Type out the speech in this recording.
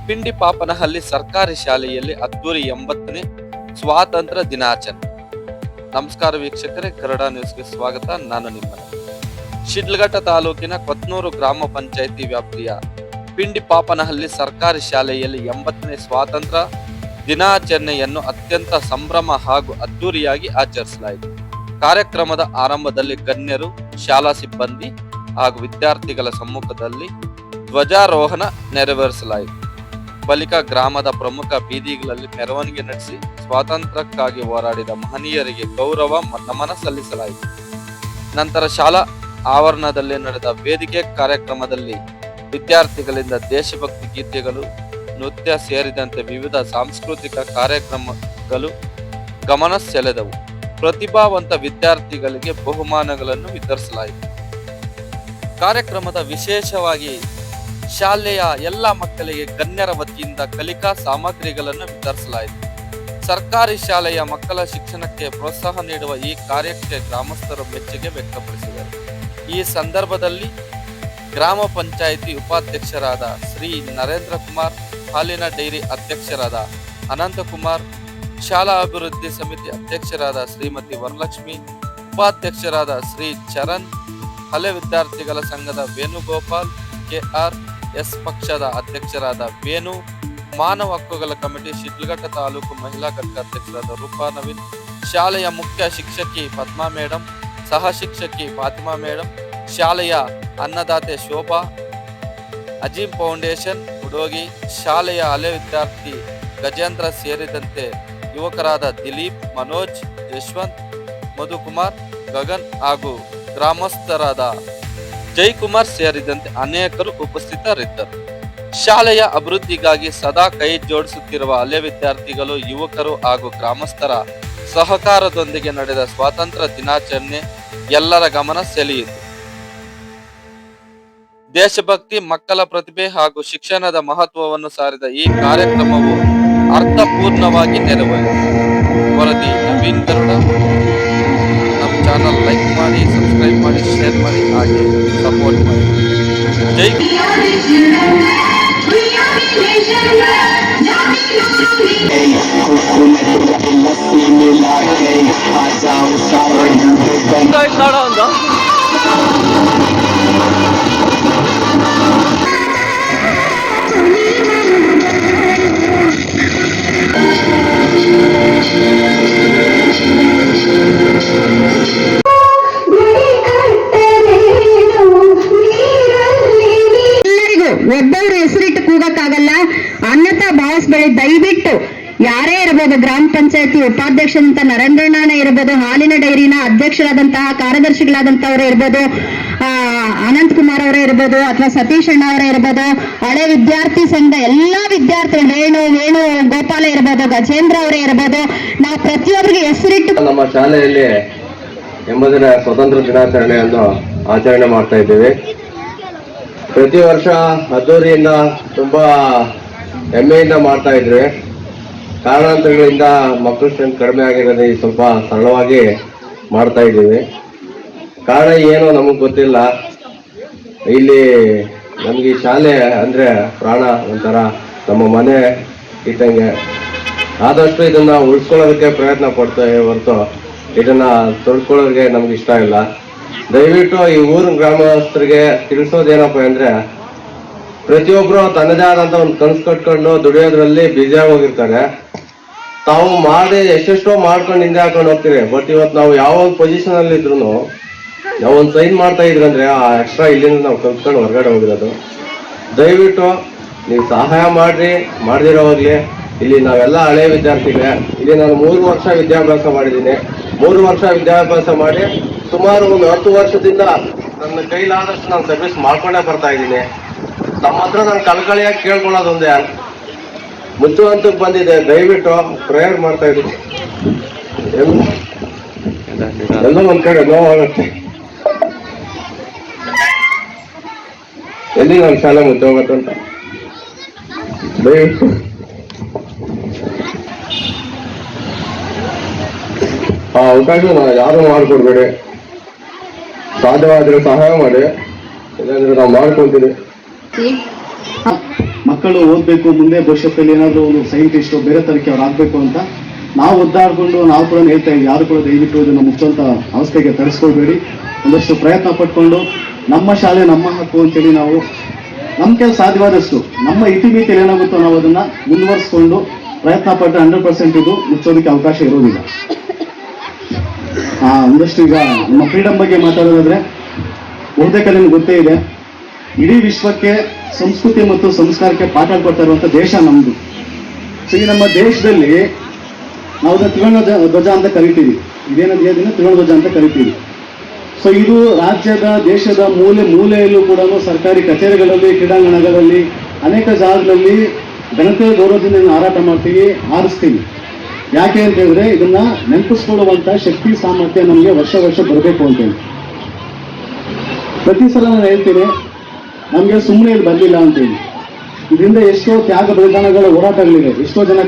ಪಿಂಡಿ ಪಾಪನಹಳ್ಳಿ ಸರ್ಕಾರಿ ಶಾಲೆಯಲ್ಲಿ ಅದ್ದೂರಿ 80ನೇ ಸ್ವಾತಂತ್ರ್ಯ ದಿನಾಚರಣೆ. ನಮಸ್ಕಾರ ವೀಕ್ಷಕರೇ, ಕನ್ನಡ ನ್ಯೂಸ್ಗೆ ಸ್ವಾಗತ. ನಾನು ನಿಮ್ಮ ಶಿಡ್ಲಘಟ್ಟ ತಾಲೂಕಿನ ಕೊತ್ನೂರು ಗ್ರಾಮ ಪಂಚಾಯಿತಿ ವ್ಯಾಪ್ತಿಯ ಪಿಂಡಿ ಪಾಪನಹಳ್ಳಿ ಸರ್ಕಾರಿ ಶಾಲೆಯಲ್ಲಿ 80ನೇ ಸ್ವಾತಂತ್ರ್ಯ ದಿನಾಚರಣೆಯನ್ನು ಅತ್ಯಂತ ಸಂಭ್ರಮ ಹಾಗೂ ಅದ್ದೂರಿಯಾಗಿ ಆಚರಿಸಲಾಯಿತು. ಕಾರ್ಯಕ್ರಮದ ಆರಂಭದಲ್ಲಿ ಗಣ್ಯರು, ಶಾಲಾ ಸಿಬ್ಬಂದಿ ಹಾಗೂ ವಿದ್ಯಾರ್ಥಿಗಳ ಸಮ್ಮುಖದಲ್ಲಿ ಧ್ವಜಾರೋಹಣ ನೆರವೇರಿಸಲಾಯಿತು. ಬಳಿಕ ಗ್ರಾಮದ ಪ್ರಮುಖ ಬೀದಿಗಳಲ್ಲಿ ಮೆರವಣಿಗೆ ನಡೆಸಿ ಸ್ವಾತಂತ್ರ್ಯಕ್ಕಾಗಿ ಹೋರಾಡಿದ ಮಹನೀಯರಿಗೆ ಗೌರವ ನಮನ ಸಲ್ಲಿಸಲಾಯಿತು. ನಂತರ ಶಾಲಾ ಆವರಣದಲ್ಲಿ ನಡೆದ ವೇದಿಕೆ ಕಾರ್ಯಕ್ರಮದಲ್ಲಿ ವಿದ್ಯಾರ್ಥಿಗಳಿಂದ ದೇಶಭಕ್ತಿ ಗೀತೆಗಳು, ನೃತ್ಯ ಸೇರಿದಂತೆ ವಿವಿಧ ಸಾಂಸ್ಕೃತಿಕ ಕಾರ್ಯಕ್ರಮಗಳು ಗಮನ ಸೆಳೆದವು. ಪ್ರತಿಭಾವಂತ ವಿದ್ಯಾರ್ಥಿಗಳಿಗೆ ಬಹುಮಾನಗಳನ್ನು ವಿತರಿಸಲಾಯಿತು. ಕಾರ್ಯಕ್ರಮದ ವಿಶೇಷವಾಗಿ ಶಾಲೆಯ ಎಲ್ಲ ಮಕ್ಕಳಿಗೆ ಗಣ್ಯರ ವತಿಯಿಂದ ಕಲಿಕಾ ಸಾಮಗ್ರಿಗಳನ್ನು ವಿತರಿಸಲಾಯಿತು. ಸರ್ಕಾರಿ ಶಾಲೆಯ ಮಕ್ಕಳ ಶಿಕ್ಷಣಕ್ಕೆ ಪ್ರೋತ್ಸಾಹ ನೀಡುವ ಈ ಕಾರ್ಯಕ್ಕೆ ಗ್ರಾಮಸ್ಥರು ಮೆಚ್ಚುಗೆ ವ್ಯಕ್ತಪಡಿಸಿದರು. ಈ ಸಂದರ್ಭದಲ್ಲಿ ಗ್ರಾಮ ಪಂಚಾಯಿತಿ ಉಪಾಧ್ಯಕ್ಷರಾದ ಶ್ರೀ ನರೇಂದ್ರ ಕುಮಾರ್, ಹಾಲಿನ ಡೈರಿ ಅಧ್ಯಕ್ಷರಾದ ಅನಂತಕುಮಾರ್, ಶಾಲಾ ಅಭಿವೃದ್ಧಿ ಸಮಿತಿ ಅಧ್ಯಕ್ಷರಾದ ಶ್ರೀಮತಿ ವರಲಕ್ಷ್ಮಿ, ಉಪಾಧ್ಯಕ್ಷರಾದ ಶ್ರೀ ಚರಣ್, ಹಳೆ ವಿದ್ಯಾರ್ಥಿಗಳ ಸಂಘದ ವೇಣುಗೋಪಾಲ್, KRS ಪಕ್ಷದ ಅಧ್ಯಕ್ಷರಾದ ವೇಣು, ಮಾನವ ಹಕ್ಕುಗಳ ಕಮಿಟಿ ಶಿಡ್ಲಘಟ್ಟ ತಾಲೂಕು ಮಹಿಳಾ ಘಟಕ ಅಧ್ಯಕ್ಷರಾದ ರೂಪಾ ನವೀನ್, ಶಾಲೆಯ ಮುಖ್ಯ ಶಿಕ್ಷಕಿ ಪದ್ಮಾ ಮೇಡಂ, ಸಹ ಶಿಕ್ಷಕಿ ಫಾತಿಮಾ ಮೇಡಂ, ಶಾಲೆಯ ಅನ್ನದಾತೆ ಶೋಭಾ, ಅಜೀಂ ಫೌಂಡೇಶನ್ ಹುಡೋಗಿ, ಶಾಲೆಯ ಹಳೆ ವಿದ್ಯಾರ್ಥಿ ಗಜೇಂದ್ರ ಸೇರಿದಂತೆ ಯುವಕರಾದ ದಿಲೀಪ್, ಮನೋಜ್, ಯಶವಂತ್, ಮಧುಕುಮಾರ್, ಗಗನ್ ಹಾಗೂ ಗ್ರಾಮಸ್ಥರಾದ ಜೈಕುಮಾರ್ ಸೇರಿದಂತೆ ಅನೇಕರು ಉಪಸ್ಥಿತರಿದ್ದರು. ಶಾಲೆಯ ಅಭಿವೃದ್ಧಿಗಾಗಿ ಸದಾ ಕೈ ಜೋಡಿಸುತ್ತಿರುವ ಹಳೆ ವಿದ್ಯಾರ್ಥಿಗಳು, ಯುವಕರು ಹಾಗೂ ಗ್ರಾಮಸ್ಥರ ಸಹಕಾರದೊಂದಿಗೆ ನಡೆದ ಸ್ವಾತಂತ್ರ್ಯ ದಿನಾಚರಣೆ ಎಲ್ಲರ ಗಮನ ಸೆಳೆಯಿತು. ದೇಶಭಕ್ತಿ, ಮಕ್ಕಳ ಪ್ರತಿಭೆ ಹಾಗೂ ಶಿಕ್ಷಣದ ಮಹತ್ವವನ್ನು ಸಾರಿದ ಈ ಕಾರ್ಯಕ್ರಮವು ಅರ್ಥಪೂರ್ಣವಾಗಿ ನೆರವೇರಿತು. ವರದಿ ನವೀನ್ ಗರುಡ. ನಮ್ಮ ಚಾನಲ್ ಲೈಕ್ ಮಾಡಿ, ಸಬ್ಸ್ಕ್ರೈಬ್ ಮಾಡಿ, ಶೇರ್ ಮಾಡಿ, ಹಾಗೆ ಸಪೋರ್ಟ್ ಮಾಡಿ. ಜೈ ಒಬ್ಬರು ಹೆಸರಿಟ್ಟು ಕೂಗಕ್ಕಾಗಲ್ಲ, ಅನ್ಯತಾ ಭಾವಿಸ್ಬೇಡಿ. ದಯವಿಟ್ಟು ಯಾರೇ ಇರಬಹುದು, ಗ್ರಾಮ ಪಂಚಾಯತಿ ಉಪಾಧ್ಯಕ್ಷರಂತ ನರೇಂದ್ರಣ್ಣನೇ ಇರಬಹುದು, ಹಾಲಿನ ಡೈರಿನ ಅಧ್ಯಕ್ಷರಾದಂತಹ ಕಾರ್ಯದರ್ಶಿಗಳಾದಂತವರೇ ಇರ್ಬೋದು, ಅನಂತ್ ಕುಮಾರ್ ಅವರೇ ಇರ್ಬೋದು, ಅಥವಾ ಸತೀಶ್ ಅಣ್ಣ ಅವರೇ ಇರ್ಬೋದು, ಹಳೆ ವಿದ್ಯಾರ್ಥಿ ಸಂಘದ ಎಲ್ಲಾ ವಿದ್ಯಾರ್ಥಿಗಳು, ವೇಣು ಗೋಪಾಲ ಇರ್ಬೋದು, ಗಜೇಂದ್ರ ಅವರೇ ಇರ್ಬೋದು, ನಾವು ಪ್ರತಿಯೊಬ್ಬರಿಗೆ ಹೆಸರಿಟ್ಟು ನಮ್ಮ ಶಾಲೆಯಲ್ಲಿ 80ನೇ ಸ್ವಾತಂತ್ರ್ಯ ದಿನಾಚರಣೆಯನ್ನು ಆಚರಣೆ ಮಾಡ್ತಾ ಇದ್ದೇವೆ. ಪ್ರತಿ ವರ್ಷ ಅದ್ದೂರಿಯಿಂದ ತುಂಬಾ ಹೆಮ್ಮೆಯಿಂದ ಮಾಡ್ತಾ ಇದ್ವಿ. ಕಾರಣಾಂತರಗಳಿಂದ ಮಕ್ಕಳ ಸ್ಟ್ರೆಂತ್ ಕಡಿಮೆ ಆಗಿರೋದು ಸ್ವಲ್ಪ ಸರಳವಾಗಿ ಮಾಡ್ತಾ ಇದ್ದೀವಿ. ಕಾರಣ ಏನು ನಮಗೆ ಗೊತ್ತಿಲ್ಲ. ಇಲ್ಲಿ ನಮ್ಗೆ ಈ ಶಾಲೆ ಅಂದ್ರೆ ಪ್ರಾಣ, ಒಂಥರ ನಮ್ಮ ಮನೆ ಇದ್ದಂಗೆ. ಆದಷ್ಟು ಇದನ್ನ ಉಳಿಸ್ಕೊಳ್ಳೋದಕ್ಕೆ ಪ್ರಯತ್ನ ಪಡ್ತೇವೆ ಹೊರತು ಇದನ್ನ ತೊಳ್ಕೊಳ್ಳೋರಿಗೆ ನಮ್ಗೆ ಇಷ್ಟ ಇಲ್ಲ. ದಯವಿಟ್ಟು ಈ ಊರಿನ ಗ್ರಾಮಸ್ಥರಿಗೆ ತಿಳಿಸೋದೇನಪ್ಪ ಅಂದ್ರೆ, ಪ್ರತಿಯೊಬ್ರು ತನ್ನದೇ ಆದಂತ ಒಂದು ಕನಸು ಕಟ್ಕೊಂಡು ದುಡಿಯೋದ್ರಲ್ಲಿ ಬ್ಯುಸಿ ಹೋಗಿರ್ತಾರೆ. ತಾವು ಮಾಡಿ ಎಷ್ಟೆಷ್ಟೋ ಮಾಡ್ಕೊಂಡು ಹಿಂದೆ ಹಾಕೊಂಡು ಹೋಗ್ತೀರಿ. ಬಟ್ ಇವತ್ತು ನಾವು ಯಾವ ಒಂದು ಪೊಸಿಷನ್ ಅಲ್ಲಿ ಇದ್ರು ನಾವು ಒಂದು ಸೈನ್ ಮಾಡ್ತಾ ಇದ್ರಂದ್ರೆ ಆ ಎಕ್ಸ್ಟ್ರಾ ಇಲ್ಲಿಂದ ನಾವು ಕಲ್ತ್ಕೊಂಡು ಹೊರಗಡೆ ಹೋಗಿರೋದು. ದಯವಿಟ್ಟು ನೀವು ಸಹಾಯ ಮಾಡ್ರಿ, ಮಾಡ್ದಿರೋ ಹೋಗ್ಲಿ. ಇಲ್ಲಿ ನಾವೆಲ್ಲ ಹಳೆ ವಿದ್ಯಾರ್ಥಿಗಳೇ. ಇಲ್ಲಿ ನಾನು 3 ವರ್ಷ ವಿದ್ಯಾಭ್ಯಾಸ ಮಾಡಿದ್ದೀನಿ. 3 ವರ್ಷ ವಿದ್ಯಾಭ್ಯಾಸ ಮಾಡಿ ಸುಮಾರು ಒಂದು 10 ವರ್ಷದಿಂದ ನನ್ನ ಕೈಲಾದಷ್ಟು ನಾನು ಸರ್ವಿಸ್ ಮಾಡ್ಕೊಂಡೇ ಬರ್ತಾ ಇದ್ದೀನಿ. ನಮ್ಮ ಹತ್ರ ನಾನು ಕಳ್ಕಳಿಯಾಗಿ ಕೇಳ್ಕೊಳ್ಳೋದೊಂದೇ, ಮುಚ್ಚುವಂತಕ್ಕೆ ಬಂದಿದೆ. ದಯವಿಟ್ಟು ಪ್ರೇಯರ್ ಮಾಡ್ತಾ ಇದ್ದೀನಿ. ಎಲ್ಲೋ ಒಂದ್ ಕಡೆ ನೋವಾಗುತ್ತೆ. ಎಲ್ಲಿ ನನ್ನ ಶಾಲೆ ಮುಚ್ಚೋಗತ್ತಂತ ದಯವಿಟ್ಟು ಆ ಅವಕಾಶ ಯಾರು ಮಾಡಿಕೊಡ್ಬೇಡಿ. ಸಾಧ್ಯವಾದ್ರೆ ಸಹಾಯ ಮಾಡಿ, ಇಲ್ಲಾಂದ್ರೆ ನಾವು ಮಾಡ್ಕೊಳ್ತೀವಿ. ಮಕ್ಕಳು ಓದಬೇಕು, ಮುಂದೆ ಭವಿಷ್ಯದಲ್ಲಿ ಏನಾದರೂ ಒಂದು ಸೈಂಟಿಸ್ಟು ಬೇರೆ ತರಕ್ಕೆ ಅವ್ರು ಆಗಬೇಕು ಅಂತ ನಾವು ಒದ್ದಾಡಿಕೊಂಡು ನಾವು ಕೂಡ ಹೇಳ್ತಾ ಇದ್ದೀವಿ. ಯಾರು ಕೂಡ ದಯವಿಟ್ಟು ಇದನ್ನು ಮುಚ್ಚುವಂಥ ಅವಸ್ಥೆಗೆ ತರಿಸ್ಕೊಳ್ಬೇಡಿ. ಒಂದಷ್ಟು ಪ್ರಯತ್ನ ಪಟ್ಕೊಂಡು ನಮ್ಮ ಶಾಲೆ ನಮ್ಮ ಹಕ್ಕು ಅಂತೇಳಿ ನಾವು ನಮ್ಮ ಕೆಲಸ ಸಾಧ್ಯವಾದಷ್ಟು ನಮ್ಮ ಇತಿಮಿತಿಯಲ್ಲಿ ಏನಾಗುತ್ತೋ ನಾವು ಅದನ್ನು ಮುಂದುವರಿಸ್ಕೊಂಡು ಪ್ರಯತ್ನ ಪಟ್ಟರೆ 100% ಇದು ಮುಚ್ಚೋದಕ್ಕೆ ಅವಕಾಶ ಇರೋದಿಲ್ಲ. ಒಂದಷ್ಟು ಈಗ ನಮ್ಮ ಫ್ರೀಡಮ್ ಬಗ್ಗೆ ಮಾತಾಡೋದಾದ್ರೆ ಬಹುತೇಕ ನಿಮ್ಗೆ ಗೊತ್ತೇ ಇದೆ, ಇಡೀ ವಿಶ್ವಕ್ಕೆ ಸಂಸ್ಕೃತಿ ಮತ್ತು ಸಂಸ್ಕಾರಕ್ಕೆ ಪಾಠ ಕೊಡ್ತಾ ಇರುವಂಥ ದೇಶ ನಮ್ಮದು. ಸೊ ಈ ನಮ್ಮ ದೇಶದಲ್ಲಿ ನಾವು ಅದನ್ನು ತ್ರಿವರ್ಣ ಧ್ವಜ ಅಂತ ಕರಿತೀವಿ. ಇದೇನದು ಇದನ್ನು ತ್ರಿವರ್ಣ ಧ್ವಜ ಅಂತ ಕರಿತೀವಿ. ಸೊ ಇದು ರಾಜ್ಯದ ದೇಶದ ಮೂಲೆ ಮೂಲೆಯಲ್ಲೂ ಕೂಡ ಸರ್ಕಾರಿ ಕಚೇರಿಗಳಲ್ಲಿ, ಕ್ರೀಡಾಂಗಣಗಳಲ್ಲಿ, ಅನೇಕ ಜಾಗಗಳಲ್ಲಿ ಘನತೆ ಗೌರವದಿಂದ ಹಾರಾಟ ಮಾಡ್ತೀವಿ, ಹಾರಿಸ್ತೀವಿ. ಯಾಕೆ ಅಂತ ಹೇಳಿದ್ರೆ ಇದನ್ನ ನೆನಪಿಸ್ಕೊಳ್ಳುವಂತ ಶಕ್ತಿ ಸಾಮರ್ಥ್ಯ ನಮಗೆ ವರ್ಷ ವರ್ಷ ಬರಬೇಕು ಅಂತೇಳಿ. ಪ್ರತಿ ಸಲ ನಾನು ಹೇಳ್ತೀನಿ, ನಮಗೆ ಸುಮ್ಮನೆ ಇಲ್ಲಿ ಬರಲಿಲ್ಲ ಅಂತೇಳಿ. ಇದರಿಂದ ಎಷ್ಟೋ ತ್ಯಾಗ ಬಲಿದಾನಗಳ ಹೋರಾಟಗಳಿವೆ, ಎಷ್ಟೋ ಜನ